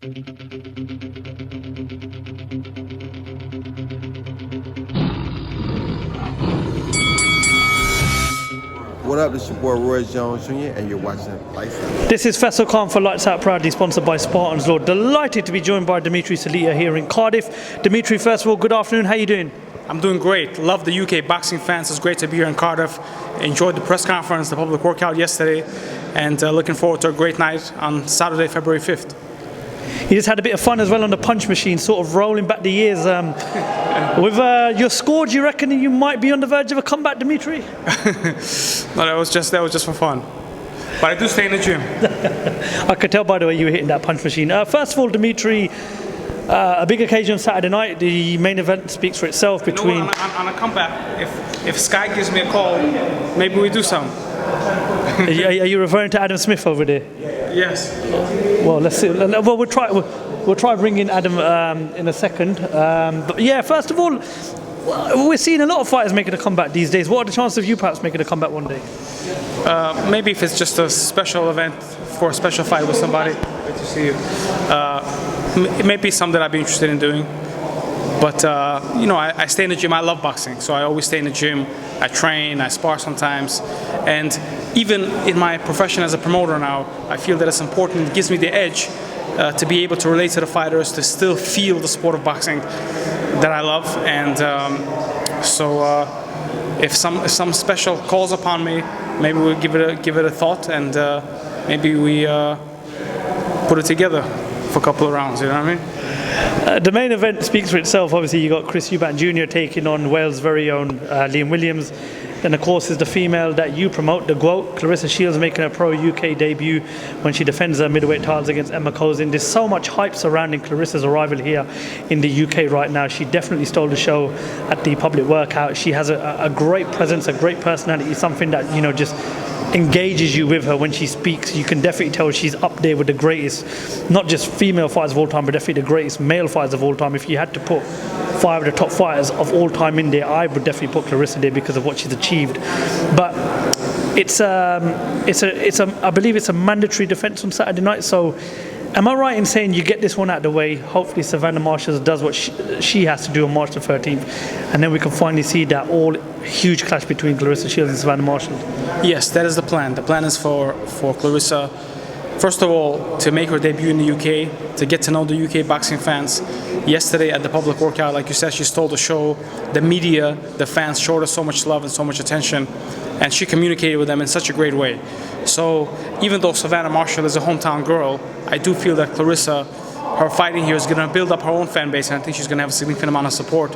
What up, this is your boy Roy Jones Jr. and you're watching Lights Out. This is Faisal Khan for Lights Out, proudly sponsored by Spartans Law. Delighted to be joined by Dmitry Salita here in Cardiff. Dmitry, first of all, good afternoon. How are you doing? I'm doing great. Love the UK boxing fans. It's great to be here in Cardiff. Enjoyed the press conference, the public workout yesterday, and looking forward to a great night on Saturday, February 5th. You just had a bit of fun as well on the punch machine, sort of rolling back the years. With your score, do you reckon you might be on the verge of a comeback, Dmitry? No, that was just for fun. But I do stay in the gym. I could tell by the way you were hitting that punch machine. First of all, Dmitry, a big occasion Saturday night. The main event speaks for itself between... You know what, on a comeback, if Sky gives me a call, maybe we do some. Are you referring to Adam Smith over there? Yes. Well, let's see. Well, we'll try bringing Adam in a second. But yeah, first of all, we're seeing a lot of fighters making a comeback these days. What are the chances of you perhaps making a comeback one day? Maybe if it's just a special event for a special fight with somebody. Good to see you. It may be something I'd be interested in doing. But, you know, I stay in the gym. I love boxing, so I always stay in the gym. I train, I spar sometimes. And even in my profession as a promoter now, I feel that it's important. It gives me the edge to be able to relate to the fighters, to still feel the sport of boxing that I love. And so if some special calls upon me, maybe we'll give it a thought, and maybe we put it together for a couple of rounds, you know what I mean? The main event speaks for itself. Obviously, you got Chris Eubank Jr. taking on Wales' very own Liam Williams. Then, of course, is the female that you promote, the GOAT, Claressa Shields, making her pro UK debut when she defends her middleweight titles against Emma Kozin. There's so much hype surrounding Claressa's arrival here in the UK right now. She definitely stole the show at the public workout. She has a great presence, a great personality, something that, you know, just engages you with her when she speaks. You can definitely tell she's up there with the greatest, not just female fighters of all time, but definitely the greatest male fighters of all time. If you had to put 5 of the top fighters of all time in there, I would definitely put Claressa there because of what she's achieved. But I believe it's a mandatory defense on Saturday night. So am I right in saying you get this one out of the way, hopefully Savannah Marshall does what she has to do on March the 13th, and then we can finally see that all huge clash between Claressa Shields and Savannah Marshall? Yes, that is the plan. The plan is for Claressa, first of all, to make her debut in the UK, to get to know the UK boxing fans. Yesterday at the public workout, like you said, she stole the show. The media, the fans showed her so much love and so much attention, and she communicated with them in such a great way. So even though Savannah Marshall is a hometown girl, I do feel that Claressa, her fighting here is going to build up her own fan base, and I think she's going to have a significant amount of support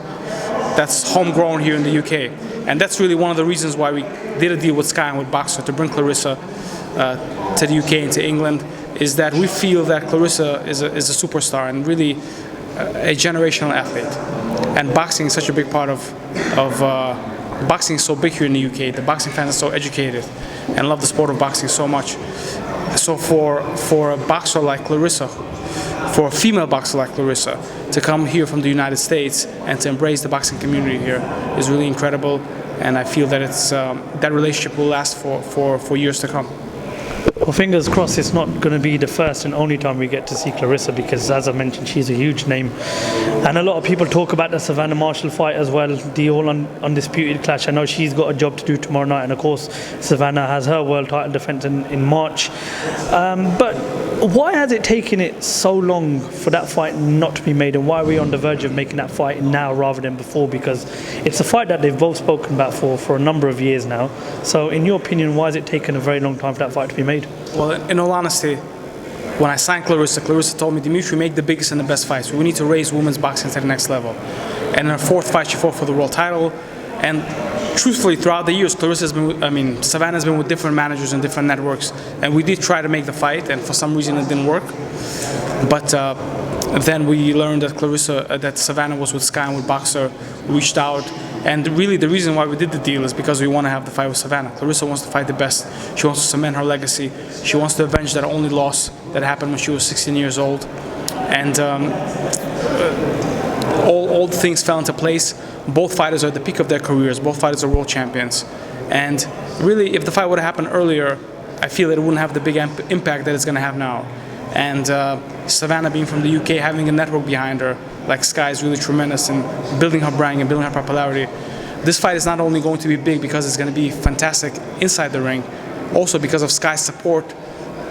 that's homegrown here in the UK. And that's really one of the reasons why we did a deal with Sky and with Boxer to bring Claressa to the UK and to England, is that we feel that Claressa is a superstar and really a generational athlete. And boxing is such a big part of boxing is so big here in the UK. The boxing fans are so educated and love the sport of boxing so much. So for a boxer like Claressa, for a female boxer like Claressa, to come here from the United States and to embrace the boxing community here is really incredible. And I feel that it's that relationship will last for years to come. Well, fingers crossed it's not going to be the first and only time we get to see Claressa, because as I mentioned, she's a huge name. And a lot of people talk about the Savannah Marshall fight as well, the all undisputed clash. I know she's got a job to do tomorrow night, and of course Savannah has her world title defense in March. But why has it taken it so long for that fight not to be made, and why are we on the verge of making that fight now rather than before? Because it's a fight that they've both spoken about for a number of years now. So in your opinion, why has it taken a very long time for that fight to be made? Well, in all honesty, when I signed Claressa told me, Dmitry, make the biggest and the best fights. We need to raise women's boxing to the next level. And in her 4th fight, she fought for the world title. And truthfully, throughout the years, Savannah's been with different managers and different networks. And we did try to make the fight, and for some reason it didn't work. But then we learned that Savannah was with Sky and with Boxer, reached out. And really the reason why we did the deal is because we want to have the fight with Savannah. Claressa wants to fight the best. She wants to cement her legacy. She wants to avenge that only loss that happened when she was 16 years old. And all the things fell into place. Both fighters are at the peak of their careers. Both fighters are world champions. And really, if the fight would have happened earlier, I feel that it wouldn't have the big impact that it's going to have now. and Savannah being from the UK, having a network behind her, like Sky, is really tremendous in building her brand and building her popularity. This fight is not only going to be big because it's going to be fantastic inside the ring, also because of Sky's support,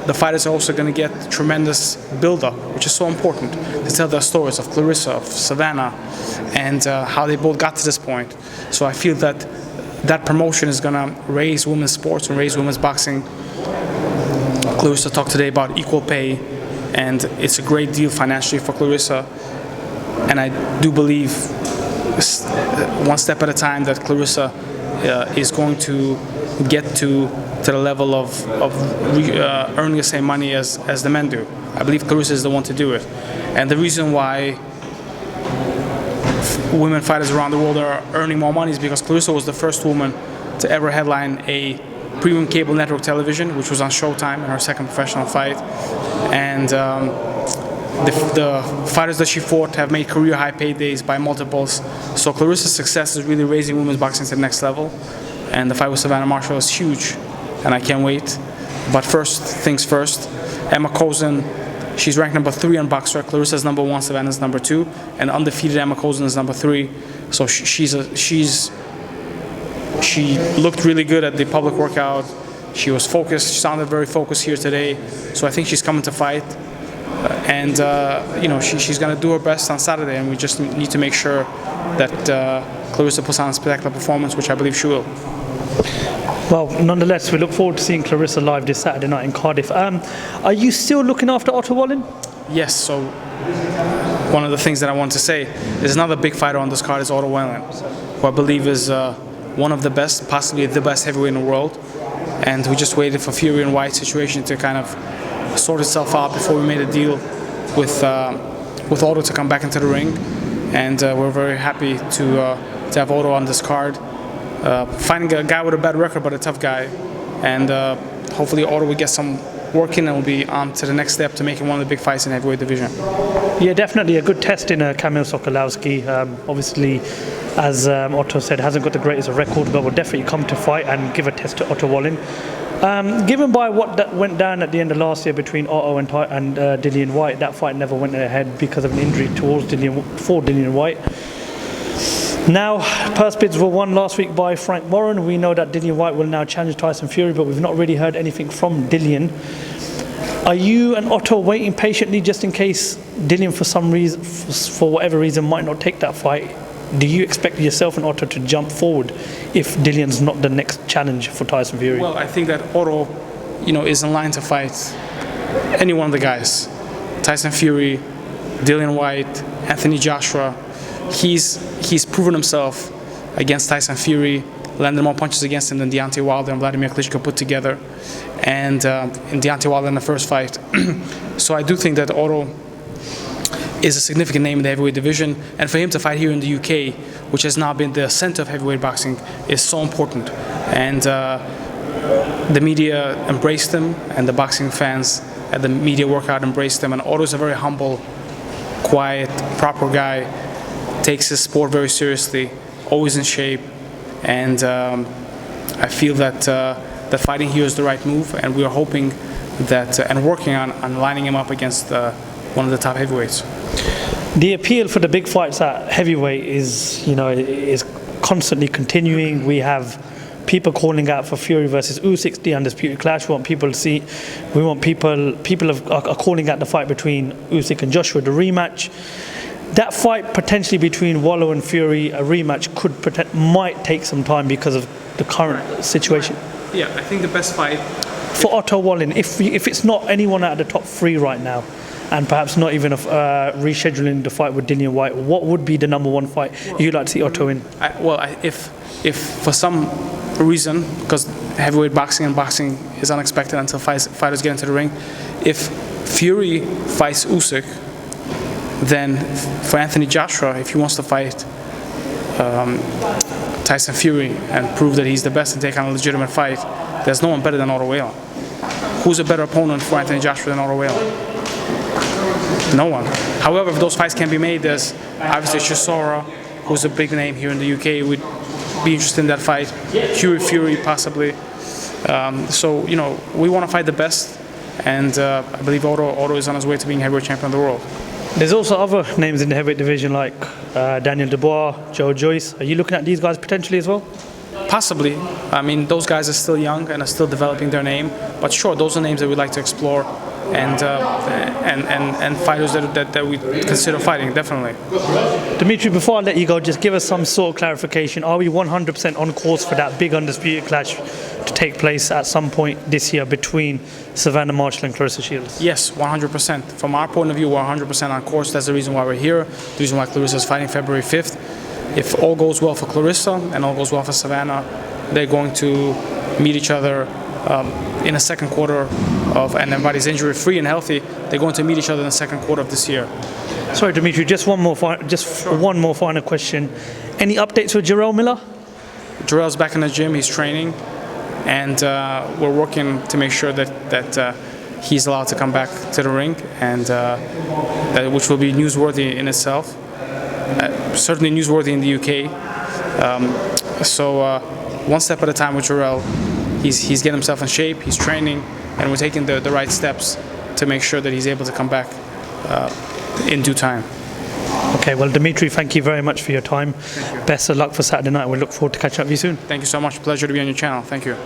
the fighters are also going to get tremendous build-up, which is so important to tell their stories of Clarissa, of Savannah, and how they both got to this point. So I feel that that promotion is going to raise women's sports and raise women's boxing. Clarissa talked today about equal pay, and it's a great deal financially for Clarissa. And I do believe, one step at a time, that Clarissa is going to get to the level of earning the same money as the men do. I believe Clarissa is the one to do it. And the reason why women fighters around the world are earning more money is because Clarissa was the first woman to ever headline a premium cable network television, which was on Showtime in her second professional fight. And the fighters that she fought have made career high paydays by multiples. So Clarissa's success is really raising women's boxing to the next level. And the fight with Savannah Marshall is huge, and I can't wait. But first things first, Emma Cozen, she's ranked number 3 on Boxer. Clarissa's number 1, Savannah's number 2, and undefeated Emma Cozen is number 3. So she looked really good at the public workout. She was focused. She sounded very focused here today. So I think she's coming to fight, and she's going to do her best on Saturday. And we just need to make sure that Clarissa puts on a spectacular performance, which I believe she will. Well, nonetheless, we look forward to seeing Clarissa live this Saturday night in Cardiff. Are you still looking after Otto Wallin? Yes. So one of the things that I want to say is another big fighter on this card is Otto Wallin, who I believe is one of the best, possibly the best heavyweight in the world. And we just waited for Fury and Whyte situation to kind of sort itself out before we made a deal with Otto to come back into the ring. And we're very happy to have Otto on this card. Finding a guy with a bad record, but a tough guy. And hopefully Otto will get some work in and will be on to the next step to making one of the big fights in the heavyweight division. Yeah, definitely a good test in Kamil Sokolowski. Obviously, as Otto said, hasn't got the greatest record, but will definitely come to fight and give a test to Otto Wallin. Given by what that went down at the end of last year between Otto and Dillian Whyte, that fight never went ahead because of an injury for Dillian Whyte. Now, purse bids were won last week by Frank Warren. We know that Dillian Whyte will now challenge Tyson Fury, but we've not really heard anything from Dillian. Are you and Otto waiting patiently just in case Dillian, for some reason, for whatever reason, might not take that fight? Do you expect yourself and Otto to jump forward if Dillian's not the next challenge for Tyson Fury? Well, I think that Otto, is in line to fight any one of the guys. Tyson Fury, Dillian Whyte, Anthony Joshua. He's proven himself against Tyson Fury, landed more punches against him than Deontay Wilder and Vladimir Klitschko put together, and in Deontay Wilder in the first fight. So I do think that Otto is a significant name in the heavyweight division, and for him to fight here in the UK, which has now been the center of heavyweight boxing, is so important. And the media embraced him, and the boxing fans at the media workout embraced him. And Otto's a very humble, quiet, proper guy. Takes his sport very seriously, always in shape, and I feel that fighting here is the right move, and we are hoping that and working on lining him up against one of the top heavyweights. The appeal for the big fights at heavyweight is constantly continuing. We have people calling out for Fury versus Usyk, the undisputed clash. We want people to see. People are calling out the fight between Usyk and Joshua, the rematch. That fight potentially between Wallow and Fury, a rematch, might take some time because of the current situation. Yeah, I think the best fight for Otto Wallin, if it's not anyone out of the top 3 right now, and perhaps not even rescheduling the fight with Dillian Whyte, what would be the number 1 fight you'd like to see Otto in? If for some reason, because heavyweight boxing and boxing is unexpected until fighters get into the ring, if Fury fights Usyk, then for Anthony Joshua, if he wants to fight Tyson Fury and prove that he's the best and take on a legitimate fight, there's no one better than Otto Wallin. Who's a better opponent for Anthony Joshua than Otto Wallin? No one. However, if those fights can be made, there's obviously Chisora, who's a big name here in the UK, would be interested in that fight. Fury possibly. So we want to fight the best, and I believe Otto is on his way to being heavyweight champion of the world. There's also other names in the heavyweight division like Daniel Dubois, Joe Joyce. Are you looking at these guys potentially as well? Possibly. I mean, those guys are still young and are still developing their name. But sure, those are names that we'd like to explore, and fighters that we consider fighting, definitely. Dmitry, before I let you go, just give us some sort of clarification. Are we 100% on course for that big undisputed clash to take place at some point this year between Savannah Marshall and Claressa Shields? Yes, 100%. From our point of view, we're 100% on course. That's the reason why we're here. The reason why Claressa is fighting February 5th. If all goes well for Claressa and all goes well for Savannah, they're going to meet each other in the second quarter of, and everybody's injury-free and healthy, they're going to meet each other in the second quarter of this year. Sorry, Dmitry, just one more final question. Any updates with Jarrell Miller? Jarrell's back in the gym, he's training, and we're working to make sure that he's allowed to come back to the ring, and which will be newsworthy in itself. Certainly newsworthy in the UK. So one step at a time with Jarrell. He's getting himself in shape, he's training, and we're taking the right steps to make sure that he's able to come back in due time. Okay, well, Dmitry, thank you very much for your time. Best of luck for Saturday night. We look forward to catching up with you soon. Thank you so much. Pleasure to be on your channel. Thank you.